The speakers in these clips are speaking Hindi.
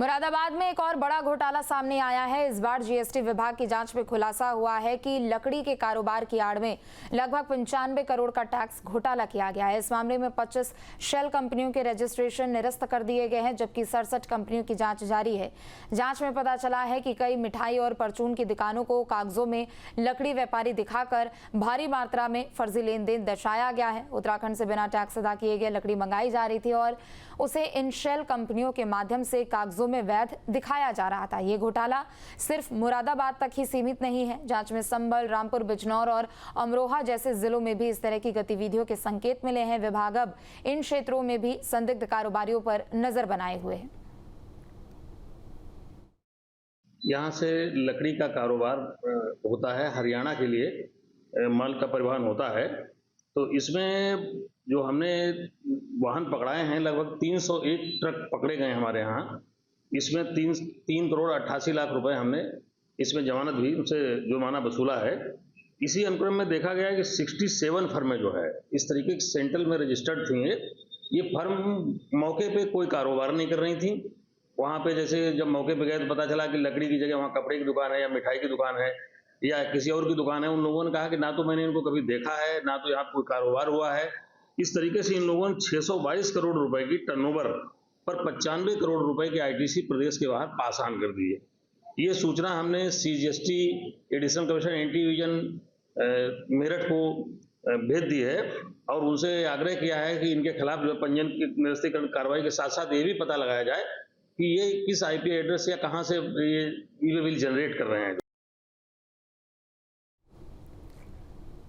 मुरादाबाद में एक और बड़ा घोटाला सामने आया है। इस बार जीएसटी विभाग की जांच में खुलासा हुआ है कि लकड़ी के कारोबार की आड़ में लगभग 95 करोड़ का टैक्स घोटाला किया गया है। इस मामले में 25 शेल कंपनियों के रजिस्ट्रेशन निरस्त कर दिए गए हैं, जबकि 67 कंपनियों की जांच जारी है। जांच में पता चला है कि कई मिठाई और परचून की दुकानों को कागजों में लकड़ी व्यापारी दिखाकर भारी मात्रा में फर्जी लेन देन दर्शाया गया है। उत्तराखंड से बिना टैक्स अदा किए गए लकड़ी मंगाई जा रही थी और उसे इन शेल कंपनियों के माध्यम से कागजों में वैध दिखाया जा रहा था। ये घोटाला सिर्फ मुरादाबाद तक ही सीमित नहीं है। जांच में संभल, रामपुर, बिजनौर और अमरोहा जैसे जिलों में भी इस तरह की गतिविधियों के संकेत मिले हैं। विभाग अब इन क्षेत्रों में भी संदिग्ध कारोबारियों पर नजर बनाए हुए है। यहाँ से लकड़ी का कारोबार होता है, हरियाणा के लिए माल का परिवहन होता है। तो इसमें जो हमने वाहन पकड़ाए हैं, लगभग 301 ट्रक पकड़े गए हमारे यहाँ। इसमें 3 करोड़ 88 लाख रुपए हमने इसमें जमानत भी उनसे जुर्माना वसूला है। इसी अनुक्रम में देखा गया कि 67 फर्में जो है इस तरीके की सेंट्रल में रजिस्टर्ड थी। ये फर्म मौके पे कोई कारोबार नहीं कर रही थी। वहाँ पे जैसे जब मौके पे गए तो पता चला कि लकड़ी की जगह वहाँ कपड़े की दुकान है या मिठाई की दुकान है या किसी और की दुकान है। उन लोगों ने कहा कि ना तो मैंने इनको कभी देखा है, ना तो यहाँ कोई कारोबार हुआ है। इस तरीके से इन लोगों ने 622 करोड़ रुपए की टर्नओवर पर 95 करोड़ रुपए के आईटीसी प्रदेश के बाहर पास ऑन कर दी है। ये सूचना हमने CGST additional commissioner anti division Meerut को भेज दी है और उनसे आग्रह किया है कि इनके खिलाफ जो पंजीयन की निरस्तीकरण कार्रवाई के साथ साथ ये भी पता लगाया जाए कि ये किस आईपी एड्रेस या कहां से ये ई वे बिल जनरेट कर रहे हैं।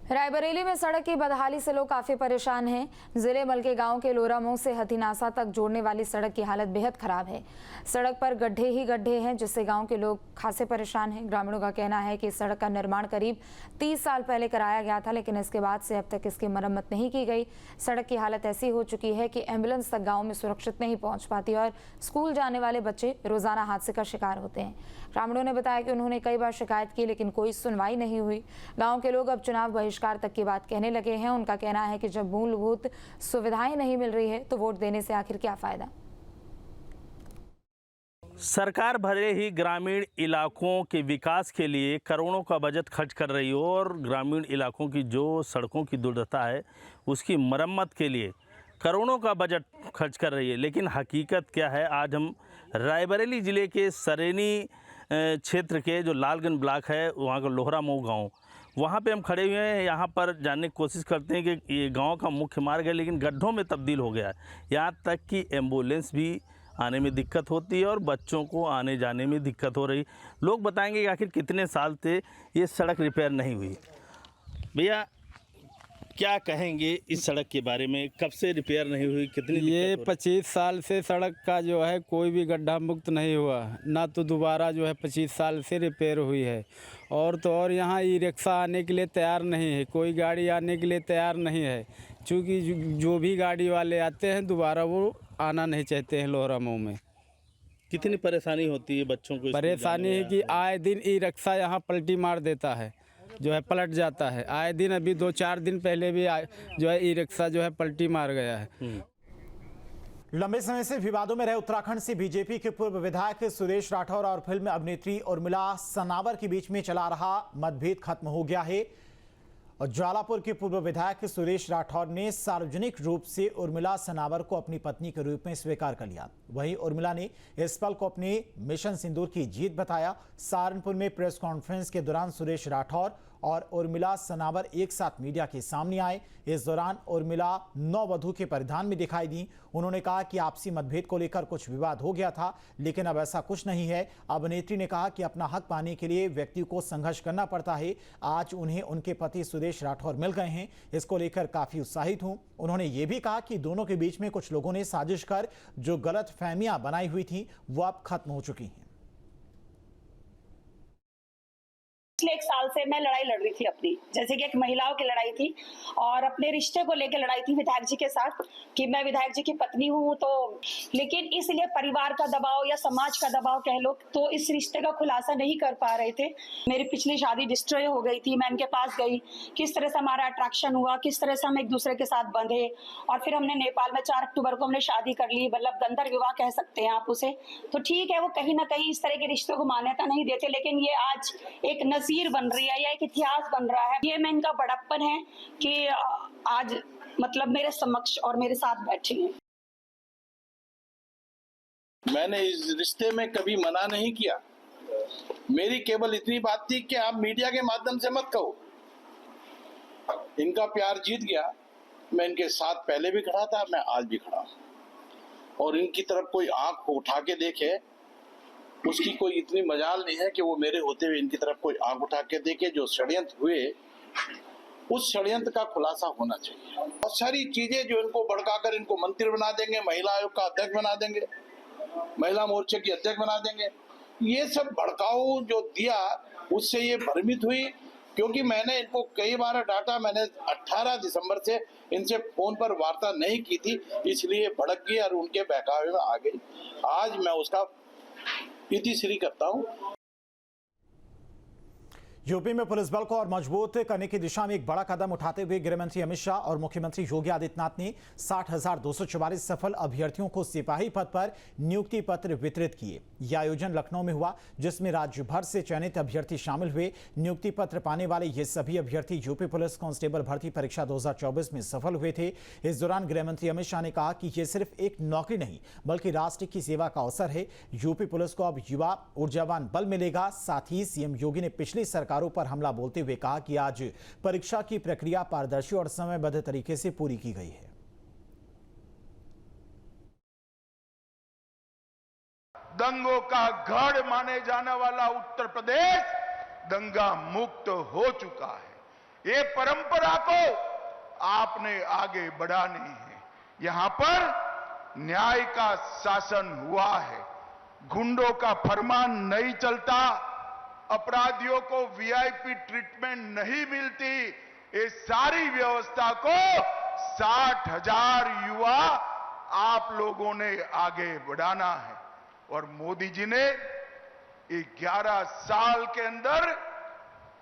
रायबरेली में सड़क की बदहाली से लोग काफी परेशान हैं। जिले मलके गांव के लोरामऊ से हथीनासा तक जोड़ने वाली सड़क की हालत बेहद खराब है। सड़क पर गड्ढे ही गड्ढे हैं, जिससे गांव के लोग खासे परेशान हैं। ग्रामीणों का कहना है कि इस सड़क का निर्माण करीब 30 साल पहले कराया गया था, लेकिन इसके बाद से अब तक इसकी मरम्मत नहीं की गई। सड़क की हालत ऐसी हो चुकी है कि एम्बुलेंस तक गाँव में सुरक्षित नहीं पहुंच पाती और स्कूल जाने वाले बच्चे रोजाना हादसे का शिकार होते हैं। ग्रामीणों ने बताया कि उन्होंने कई बार शिकायत की, लेकिन कोई सुनवाई नहीं हुई। गाँव के लोग अब चुनाव बहिष्कार तक की बात कहने लगे हैं। उनका कहना है कि जब मूलभूत सुविधाएं नहीं मिल रही है तो वोट देने से आखिर क्या फायदा। सरकार भले ही ग्रामीण इलाकों के विकास के लिए करोड़ों का बजट खर्च कर रही हो और ग्रामीण इलाकों की जो सड़कों की दुर्दशा है उसकी मरम्मत के लिए करोड़ों का बजट खर्च कर रही है, लेकिन हकीकत क्या है। आज हम रायबरेली ज़िले के सरेनी क्षेत्र के जो लालगंज ब्लॉक है, वहाँ का लोहरामऊ गाँव, वहाँ पे हम खड़े हुए हैं। यहाँ पर जानने की कोशिश करते हैं कि ये गांव का मुख्य मार्ग है, लेकिन गड्ढों में तब्दील हो गया है। यहाँ तक कि एम्बुलेंस भी आने में दिक्कत होती है और बच्चों को आने जाने में दिक्कत हो रही। लोग बताएंगे कि आखिर कितने साल से ये सड़क रिपेयर नहीं हुई। भैया क्या कहेंगे इस सड़क के बारे में, कब से रिपेयर नहीं हुई, कितनी? ये 25 साल से सड़क का जो है कोई भी गड्ढा मुक्त नहीं हुआ, ना तो दोबारा जो है 25 साल से रिपेयर हुई है। और तो और यहाँ ई रिक्शा आने के लिए तैयार नहीं है, कोई गाड़ी आने के लिए तैयार नहीं है, क्योंकि जो भी गाड़ी वाले आते हैं दोबारा वो आना नहीं चाहते हैं लोहरामऊ में। कितनी परेशानी होती है बच्चों को? परेशानी है कि आए दिन ई रिक्शा यहाँ पलटी मार देता है, जो है पलट जाता है आए दिन। अभी 2-4 दिन पहले भी जो है ई रिक्शा जो है पलटी मार गया है। लंबे समय से विवादों में रहे उत्तराखंड से बीजेपी के पूर्व विधायक सुरेश राठौर और फिल्म अभिनेत्री उर्मिला सनावर के बीच में चला रहा मतभेद खत्म हो गया है। और ज्वालापुर के पूर्व विधायक सुरेश राठौर ने सार्वजनिक रूप से उर्मिला सनावर को अपनी पत्नी के रूप में स्वीकार कर लिया। वहीं उर्मिला ने इस पल को अपने मिशन सिंदूर की जीत बताया। सहारनपुर में प्रेस कॉन्फ्रेंस के दौरान सुरेश राठौर और उर्मिला सनावर एक साथ मीडिया के सामने आए। इस दौरान उर्मिला नववधू के परिधान में दिखाई दी। उन्होंने कहा कि आपसी मतभेद को लेकर कुछ विवाद हो गया था, लेकिन अब ऐसा कुछ नहीं है। अभिनेत्री ने कहा कि अपना हक पाने के लिए व्यक्ति को संघर्ष करना पड़ता है। आज उन्हें उनके पति सुरेश राठौर मिल गए हैं, इसको लेकर काफी उत्साहित हूं। उन्होंने ये भी कहा कि दोनों के बीच में कुछ लोगों ने साजिश कर जो गलत फहमियां बनाई हुई थी वो अब खत्म हो चुकी हैं। पिछले 1 साल से मैं लड़ाई लड़ रही थी अपनी, जैसे कि एक महिलाओं की लड़ाई थी और अपने रिश्ते को लेकर लड़ाई थी विधायक जी के साथ कि मैं विधायक जी की पत्नी हूँ, तो लेकिन इसलिए परिवार का दबाव या समाज का दबाव कह लो, तो इस रिश्ते का खुलासा नहीं कर पा रहे थे। मेरी पिछली शादी डिस्ट्रॉय हो गई थी, मैं इनके पास गई, किस तरह से हमारा अट्रैक्शन हुआ, किस तरह से हम एक दूसरे के साथ बंधे और फिर हमने नेपाल में 4 अक्टूबर को हमने शादी कर ली, मतलब गंधर्व विवाह कह सकते हैं आप उसे। तो ठीक है, वो कहीं ना कहीं इस तरह के रिश्तों को मान्यता नहीं देते, लेकिन ये आज एक नजीर बन रही है या एक इतिहास बन रहा है। ये मैं इनका बड़प्पन है कि आज मतलब मेरे समक्ष और मेरे साथ बैठे हैं। मैंने इस रिश्ते में कभी मना नहीं किया, मेरी केवल इतनी बात थी कि आप मीडिया के माध्यम से मत कहो। इनका प्यार जीत गया, मैं इनके साथ पहले भी खड़ा था, मैं आज भी खड़ा हूं और इनकी तरफ कोई आंख उठा के देखे उसकी कोई इतनी मजाल नहीं है कि वो मेरे होते हुए इनकी तरफ कोई आंख उठा के देखे। जो षड्यंत्र हुए उस षड्यंत्र का खुलासा होना चाहिए। बहुत सारी चीजें जो इनको भड़काकर इनको मंत्री बना देंगे, महिला आयोग का अध्यक्ष बना देंगे, महिला मोर्चे की अध्यक्ष बना देंगे, ये सब भड़काऊ जो दिया उससे ये भ्रमित हुई। क्योंकि मैंने इनको कई बार डांटा, मैंने 18 दिसंबर से इनसे फोन पर वार्ता नहीं की थी, इसलिए भड़क गई और उनके बहकावे में आ गई। आज मैं उसका इतिश्री करता हूँ। यूपी में पुलिस बल को और मजबूत करने की दिशा में एक बड़ा कदम उठाते हुए गृह मंत्री अमित शाह और मुख्यमंत्री योगी आदित्यनाथ ने 60,244 सफल अभ्यर्थियों को सिपाही पद पर नियुक्ति पत्र वितरित किए। यह आयोजन लखनऊ में हुआ, जिसमें राज्य भर से चयनित अभ्यर्थी शामिल हुए। नियुक्ति पत्र पाने वाले ये सभी अभ्यर्थी यूपी पुलिस कांस्टेबल भर्ती परीक्षा 2024 में सफल हुए थे। इस दौरान गृह मंत्री अमित शाह ने कहा कि यह सिर्फ एक नौकरी नहीं बल्कि राष्ट्र की सेवा का अवसर है। यूपी पुलिस को अब युवा ऊर्जावान बल मिलेगा। साथ ही सीएम योगी ने पिछली सरकारों पर हमला बोलते हुए कहा कि आज परीक्षा की प्रक्रिया पारदर्शी और समयबद्ध तरीके से पूरी की गई है। दंगों का गढ़ माने जाने वाला उत्तर प्रदेश दंगा मुक्त हो चुका है। ये परंपरा को आपने आगे बढ़ानी है। यहां पर न्याय का शासन हुआ है, गुंडों का फरमान नहीं चलता, अपराधियों को वीआईपी ट्रीटमेंट नहीं मिलती। ये सारी व्यवस्था को 60,000 युवा आप लोगों ने आगे बढ़ाना है और मोदी जी ने 11 साल के अंदर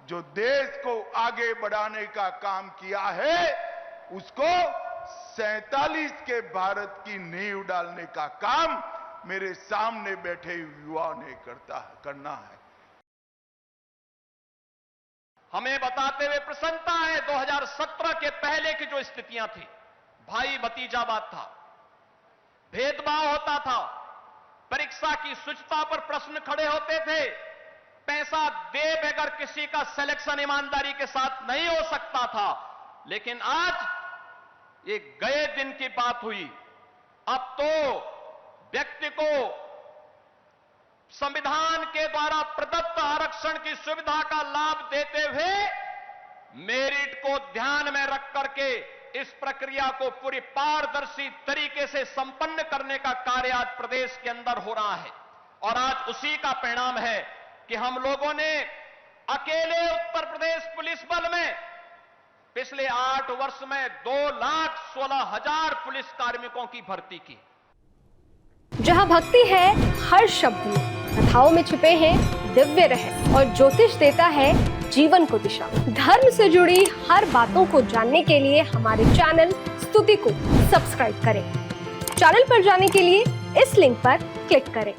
जो देश को आगे बढ़ाने का काम किया है उसको 47 के भारत की नींव डालने का काम मेरे सामने बैठे युवाओं ने करना है। हमें बताते हुए प्रसन्नता है 2017 के पहले की जो स्थितियां थी, भाई भतीजावाद था, भेदभाव होता था, परीक्षा की शुचिता पर प्रश्न खड़े होते थे, पैसा दे बगैर किसी का सिलेक्शन ईमानदारी के साथ नहीं हो सकता था। लेकिन आज ये गए दिन की बात हुई, अब तो व्यक्ति को संविधान के द्वारा प्रदत्त आरक्षण की सुविधा का लाभ देते हुए मेरिट को ध्यान में रख करके इस प्रक्रिया को पूरी पारदर्शी तरीके से संपन्न करने का कार्य आज प्रदेश के अंदर हो रहा है। और आज उसी का परिणाम है कि हम लोगों ने अकेले उत्तर प्रदेश पुलिस बल में पिछले 8 वर्ष में 2,16,000 पुलिस कार्मिकों की भर्ती की। जहां भक्ति है हर शब्द में, कथाओं में छुपे हैं दिव्य रहस्य और ज्योतिष देता है जीवन को दिशा। धर्म से जुड़ी हर बातों को जानने के लिए हमारे चैनल स्तुति को सब्सक्राइब करें। चैनल पर जाने के लिए इस लिंक पर क्लिक करें।